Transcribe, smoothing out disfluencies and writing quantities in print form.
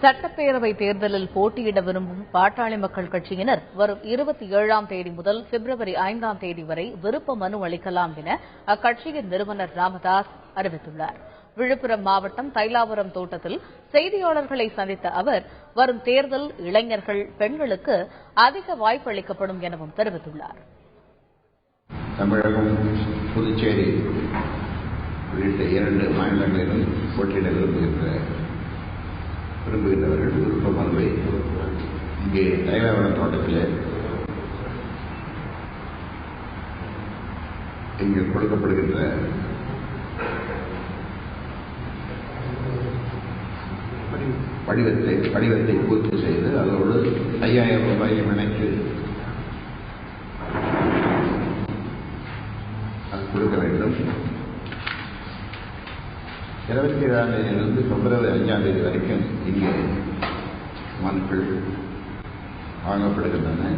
சட்டப்பேரவை தேர்தலில் போட்டியிட விரும்பும் பாட்டாளி மக்கள் கட்சியினர் வரும் 27ஆம் தேதி முதல் பிப்ரவரி 5ஆம் தேதி வரை விருப்ப மனு அளிக்கலாம் என அக்கட்சியின் நிறுவனர் ராமதாஸ் அறிவித்துள்ளார். விழுப்புரம் மாவட்டம் தைலாபுரம் தோட்டத்தில் செய்தியாளர்களை சந்தித்த அவர், வரும் தேர்தல் இளைஞர்கள், பெண்களுக்கு அதிக வாய்ப்பு அளிக்கப்படும் எனவும் தெரிவித்துள்ளார். தமிழகம், புதுச்சேரி உள்ளிட்ட 2 மாநிலங்களிலும் போட்டியிட விரும்புகின்றவர்கள் விருப்ப மனுவை இங்கே தைலாபுரம் தோட்டத்தில் இங்கு கொடுக்கப்படுகின்ற படிவத்தை பூர்த்தி செய்து அதோடு 5000 ரூபாயை இணைத்து கொடுக்க வேண்டும். 27ஆம் தேதியிலிருந்து பிப்ரவரி 5ஆம் தேதி வரைக்கும் இங்கே மனுக்கள் வழங்கப்படுகின்றன.